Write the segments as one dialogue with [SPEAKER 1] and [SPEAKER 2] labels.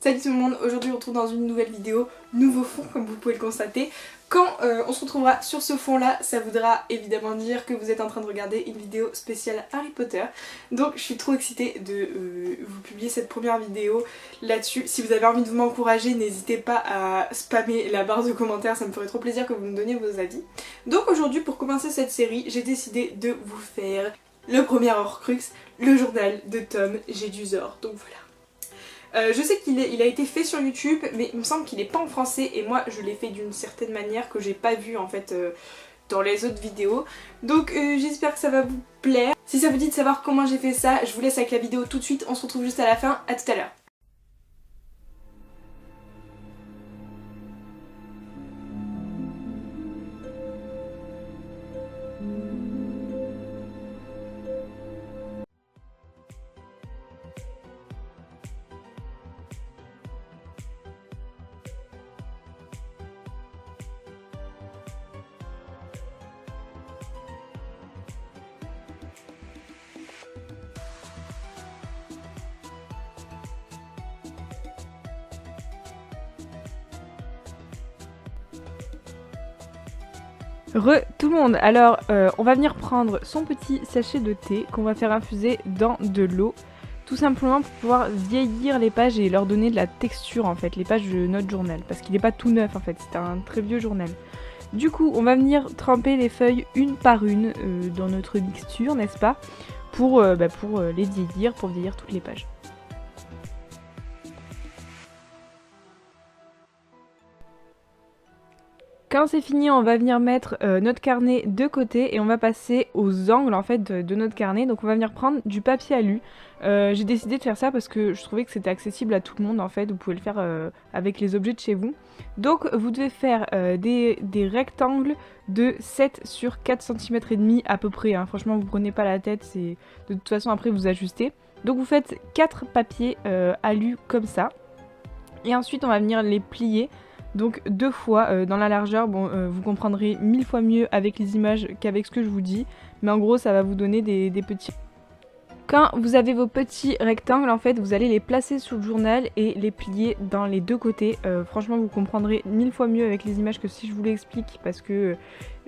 [SPEAKER 1] Salut tout le monde, aujourd'hui on se retrouve dans une nouvelle vidéo, nouveau fond comme vous pouvez le constater. Quand on se retrouvera sur ce fond là, ça voudra évidemment dire que vous êtes en train de regarder une vidéo spéciale Harry Potter. Donc je suis trop excitée de vous publier cette première vidéo là-dessus. Si vous avez envie de m'encourager, n'hésitez pas à spammer la barre de commentaires, ça me ferait trop plaisir que vous me donniez vos avis. Donc aujourd'hui pour commencer cette série, j'ai décidé de vous faire le premier Horcrux, le journal de Tom Jedusor. Donc voilà. Je sais qu'il a été fait sur YouTube, mais il me semble qu'il n'est pas en français et moi je l'ai fait d'une certaine manière que j'ai pas vu en fait dans les autres vidéos. Donc j'espère que ça va vous plaire. Si ça vous dit de savoir comment j'ai fait ça, je vous laisse avec la vidéo tout de suite, on se retrouve juste à la fin, à tout à l'heure. Tout le monde, alors on va venir prendre son petit sachet de thé qu'on va faire infuser dans de l'eau, tout simplement pour pouvoir vieillir les pages et leur donner de la texture en fait, les pages de notre journal, parce qu'il n'est pas tout neuf en fait, c'est un très vieux journal. Du coup on va venir tremper les feuilles une par une dans notre mixture, n'est-ce pas, pour les vieillir, pour vieillir toutes les pages. Quand c'est fini, on va venir mettre notre carnet de côté et on va passer aux angles en fait de notre carnet. Donc on va venir prendre du papier alu. J'ai décidé de faire ça parce que je trouvais que c'était accessible à tout le monde en fait. Vous pouvez le faire avec les objets de chez vous. Donc vous devez faire des rectangles de 7 sur 4 cm et demi à peu près. Hein. Franchement vous prenez pas la tête, c'est de toute façon après vous ajustez. Donc vous faites 4 papiers alu comme ça. Et ensuite on va venir les plier. Donc 2 fois dans la largeur, bon vous comprendrez 1000 fois mieux avec les images qu'avec ce que je vous dis, mais en gros ça va vous donner des petits... Quand vous avez vos petits rectangles, en fait vous allez les placer sur le journal et les plier dans les deux côtés. Franchement vous comprendrez 1000 fois mieux avec les images que si je vous l'explique, parce que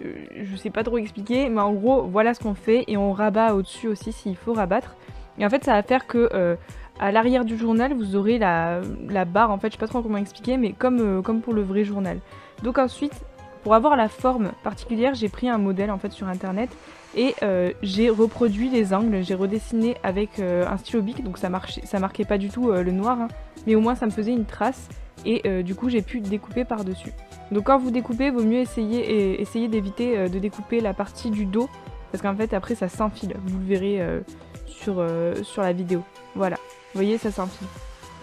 [SPEAKER 1] je sais pas trop expliquer, mais en gros voilà ce qu'on fait et on rabat au-dessus aussi s'il faut rabattre. Et en fait ça va faire que... à l'arrière du journal, vous aurez la barre, en fait, je sais pas trop comment expliquer, mais comme pour le vrai journal. Donc ensuite, pour avoir la forme particulière, j'ai pris un modèle en fait sur internet et j'ai reproduit les angles, j'ai redessiné avec un stylo bic, donc ça marquait pas du tout le noir, hein, mais au moins ça me faisait une trace et du coup j'ai pu découper par-dessus. Donc quand vous découpez, vaut mieux essayer d'éviter de découper la partie du dos, parce qu'en fait après ça s'enfile, vous le verrez sur la vidéo. Voilà. Vous voyez, ça s'enfile.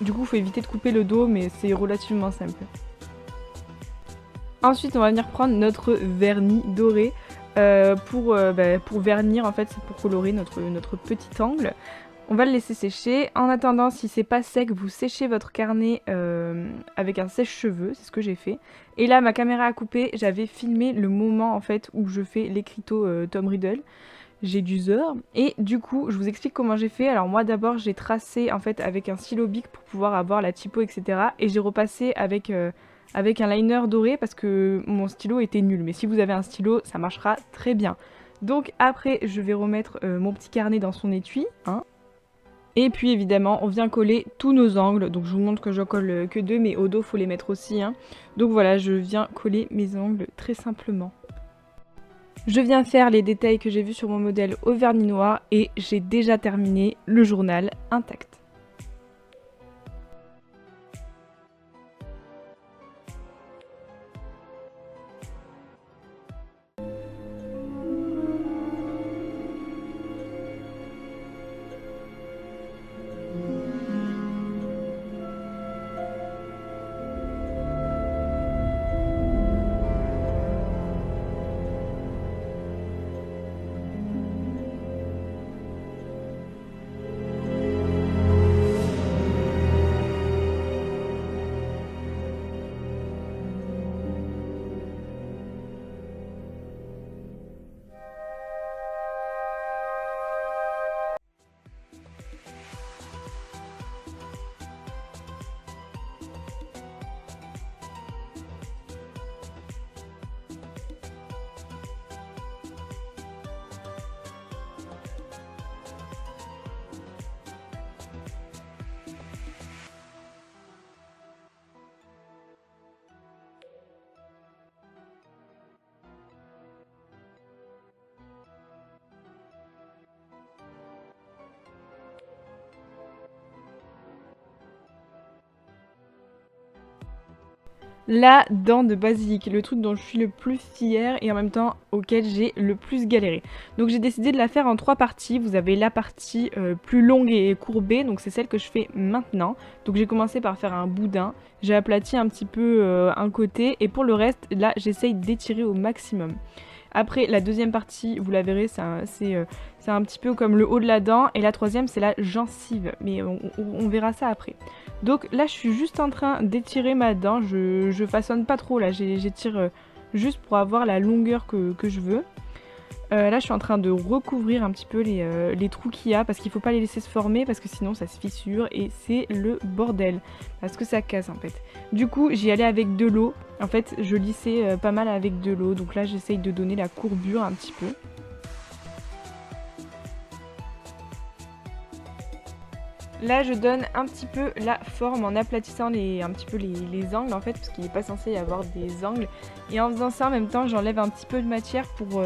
[SPEAKER 1] Du coup, il faut éviter de couper le dos, mais c'est relativement simple. Ensuite, on va venir prendre notre vernis doré pour vernir, en fait, c'est pour colorer notre petit angle. On va le laisser sécher. En attendant, si c'est pas sec, vous séchez votre carnet avec un sèche-cheveux, c'est ce que j'ai fait. Et là, ma caméra a coupé, j'avais filmé le moment en fait où je fais l'écriteau Tom Riddle. Jedusor et du coup je vous explique comment j'ai fait. Alors moi d'abord j'ai tracé en fait avec un stylo bic pour pouvoir avoir la typo etc et j'ai repassé avec un liner doré parce que mon stylo était nul, mais si vous avez un stylo ça marchera très bien. Donc après je vais remettre mon petit carnet dans son étui hein. Et puis évidemment on vient coller tous nos angles, donc je vous montre que je colle que 2 mais au dos faut les mettre aussi hein. Donc voilà, je viens coller mes angles très simplement. Je viens faire les détails que j'ai vus sur mon modèle au vernis noir et j'ai déjà terminé le journal intact. La dent de basilic, le truc dont je suis le plus fière et en même temps auquel j'ai le plus galéré. Donc j'ai décidé de la faire en 3 parties. Vous avez la partie plus longue et courbée, donc c'est celle que je fais maintenant. Donc j'ai commencé par faire un boudin, j'ai aplati un petit peu un côté et pour le reste, là j'essaye d'étirer au maximum. Après, la deuxième partie, vous la verrez, c'est un petit peu comme le haut de la dent. Et la troisième, c'est la gencive. Mais on verra ça après. Donc là, je suis juste en train d'étirer ma dent. Je façonne pas trop là. J'étire juste pour avoir la longueur que je veux. Là, je suis en train de recouvrir un petit peu les trous qu'il y a parce qu'il faut pas les laisser se former parce que sinon ça se fissure et c'est le bordel parce que ça casse en fait. Du coup, j'y allais avec de l'eau. En fait, je lissais pas mal avec de l'eau. Donc là, j'essaye de donner la courbure un petit peu. Là, je donne un petit peu la forme en aplatissant un petit peu les angles en fait, parce qu'il n'est pas censé y avoir des angles. Et en faisant ça, en même temps, j'enlève un petit peu de matière pour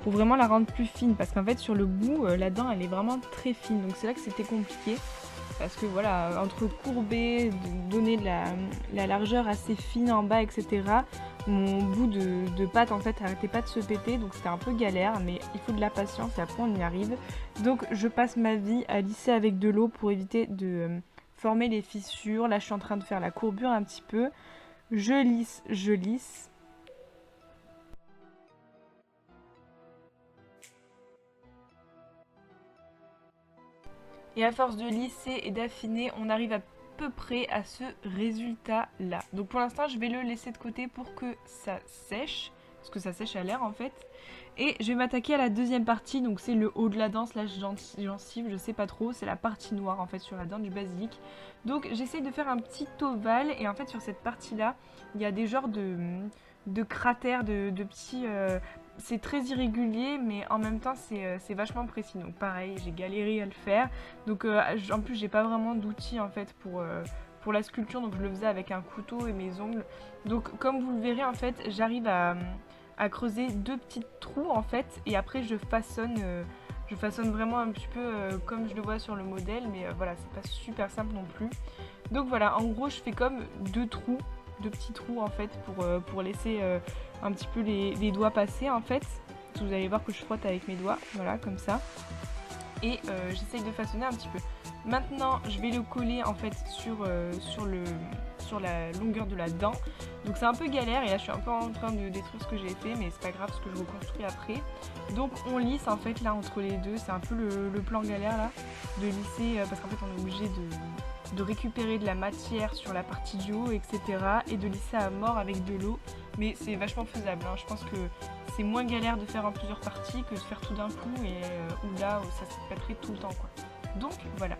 [SPEAKER 1] vraiment la rendre plus fine. Parce qu'en fait, sur le bout, la dent, elle est vraiment très fine. Donc c'est là que c'était compliqué. Parce que voilà, entre courber, donner la largeur assez fine en bas, etc. Mon bout de pâte en fait arrêtait pas de se péter, donc c'était un peu galère, mais il faut de la patience et après on y arrive. Donc je passe ma vie à lisser avec de l'eau pour éviter de former les fissures. Là je suis en train de faire la courbure un petit peu. Je lisse, je lisse. Et à force de lisser et d'affiner, on arrive à peu près à ce résultat là. Donc pour l'instant je vais le laisser de côté pour que ça sèche, parce que ça sèche à l'air en fait. Et je vais m'attaquer à la deuxième partie, donc c'est le haut de la dent slash gencive, je sais pas trop, c'est la partie noire en fait sur la dent du basilic. Donc j'essaye de faire un petit ovale et en fait sur cette partie là, il y a des genres de cratères, de petits... c'est très irrégulier mais en même temps c'est vachement précis. Donc pareil, j'ai galéré à le faire. Donc en plus j'ai pas vraiment d'outils en fait pour la sculpture, donc je le faisais avec un couteau et mes ongles. Donc comme vous le verrez en fait, j'arrive à creuser 2 petits trous en fait et après je façonne vraiment un petit peu comme je le vois sur le modèle, mais voilà, c'est pas super simple non plus. Donc voilà, en gros je fais comme 2 petits trous en fait pour laisser un petit peu les doigts passer en fait. Vous allez voir que je frotte avec mes doigts, voilà, comme ça. Et j'essaye de façonner un petit peu. Maintenant, je vais le coller en fait sur la longueur de la dent. Donc c'est un peu galère et là je suis un peu en train de détruire ce que j'ai fait, mais c'est pas grave parce que je reconstruis après. Donc on lisse en fait là entre les deux, c'est un peu le plan galère là, de lisser parce qu'en fait on est obligé de récupérer de la matière sur la partie du haut, etc. et de lisser à mort avec de l'eau. Mais c'est vachement faisable, hein. Je pense que c'est moins galère de faire en plusieurs parties que de faire tout d'un coup et où là où ça se pèterait tout le temps quoi. Donc voilà.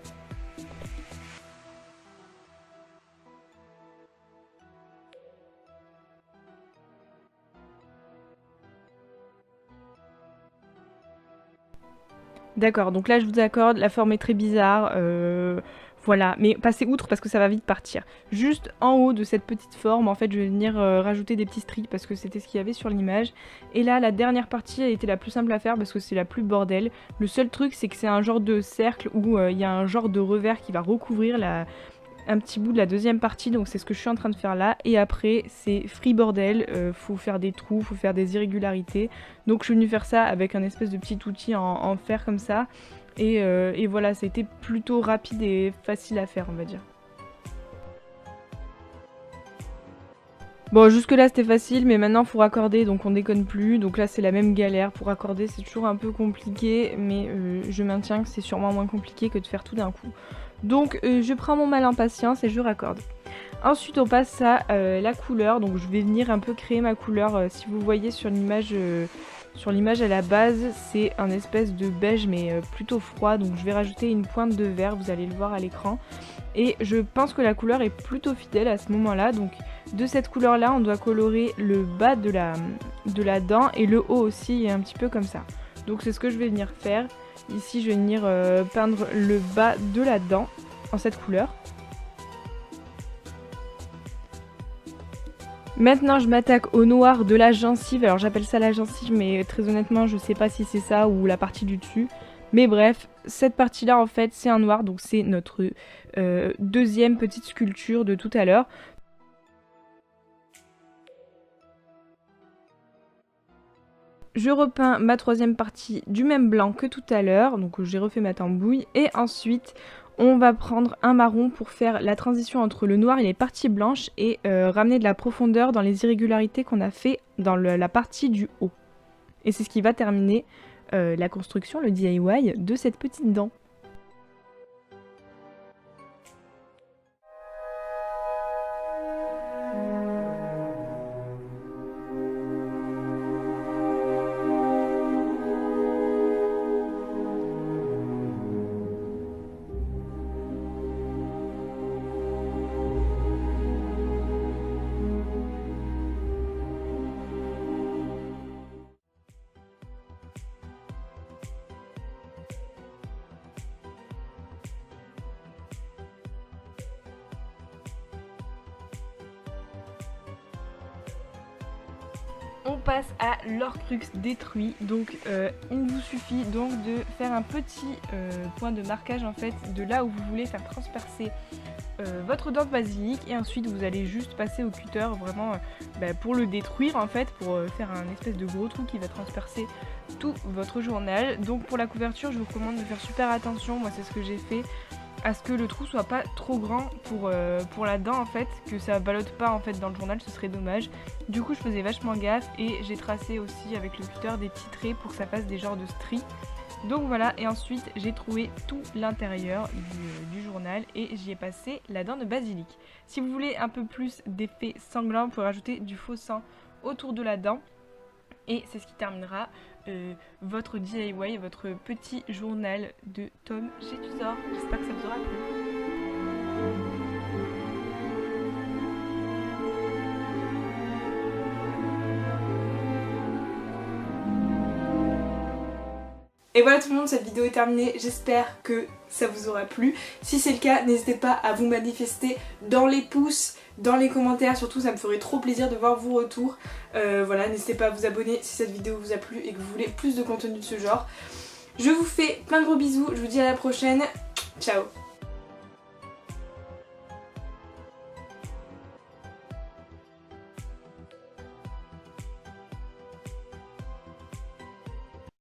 [SPEAKER 1] D'accord, donc là je vous accorde, la forme est très bizarre, voilà, mais passez outre parce que ça va vite partir. Juste en haut de cette petite forme, en fait, je vais venir rajouter des petits stries parce que c'était ce qu'il y avait sur l'image. Et là, la dernière partie a été la plus simple à faire parce que c'est la plus bordel. Le seul truc, c'est que c'est un genre de cercle où il y a un genre de revers qui va recouvrir un petit bout de la deuxième partie, donc c'est ce que je suis en train de faire là. Et après, c'est free bordel, faut faire des trous, faut faire des irrégularités. Donc je suis venue faire ça avec un espèce de petit outil en fer comme ça. Et voilà, ça a été plutôt rapide et facile à faire, on va dire. Bon, jusque là c'était facile, mais maintenant faut raccorder, donc on déconne plus. Donc là c'est la même galère, pour raccorder c'est toujours un peu compliqué, mais je maintiens que c'est sûrement moins compliqué que de faire tout d'un coup. Donc je prends mon mal en patience et je raccorde. Ensuite on passe à la couleur, donc je vais venir un peu créer ma couleur. Si vous voyez sur l'image à la base, c'est un espèce de beige mais plutôt froid, donc je vais rajouter une pointe de vert, vous allez le voir à l'écran. Et je pense que la couleur est plutôt fidèle à ce moment-là, donc de cette couleur-là, on doit colorer le bas de la dent et le haut aussi, un petit peu comme ça. Donc c'est ce que je vais venir faire. Ici, je vais venir peindre le bas de la dent en cette couleur. Maintenant, je m'attaque au noir de la gencive. Alors j'appelle ça la gencive, mais très honnêtement, je sais pas si c'est ça ou la partie du dessus. Mais bref, cette partie-là, en fait, c'est un noir, donc c'est notre deuxième petite sculpture de tout à l'heure. je repeins ma troisième partie du même blanc que tout à l'heure, donc j'ai refait ma tambouille, et ensuite on va prendre un marron pour faire la transition entre le noir et les parties blanches et ramener de la profondeur dans les irrégularités qu'on a fait dans la partie du haut. Et c'est ce qui va terminer la construction, le DIY de cette petite dent. On passe à l'Horcrux détruit, donc il vous suffit donc de faire un petit point de marquage en fait de là où vous voulez faire transpercer votre dent de basilic, et ensuite vous allez juste passer au cutter vraiment pour le détruire en fait, pour faire un espèce de gros trou qui va transpercer tout votre journal. Donc pour la couverture je vous recommande de faire super attention, moi c'est ce que j'ai fait, à ce que le trou soit pas trop grand pour la dent en fait, que ça ballotte pas en fait dans le journal, ce serait dommage. Du coup je faisais vachement gaffe et j'ai tracé aussi avec le cutter des petits traits pour que ça fasse des genres de stries. Donc voilà, et ensuite j'ai trouvé tout l'intérieur du journal et j'y ai passé la dent de basilic. Si vous voulez un peu plus d'effet sanglant, vous pouvez rajouter du faux sang autour de la dent. Et c'est ce qui terminera votre DIY, votre petit journal de Tom chez Tutor. J'espère que ça vous aura plu. Et voilà tout le monde, cette vidéo est terminée, j'espère que ça vous aura plu. Si c'est le cas, n'hésitez pas à vous manifester dans les pouces, dans les commentaires, surtout ça me ferait trop plaisir de voir vos retours. Voilà, n'hésitez pas à vous abonner si cette vidéo vous a plu et que vous voulez plus de contenu de ce genre. Je vous fais plein de gros bisous, je vous dis à la prochaine, ciao.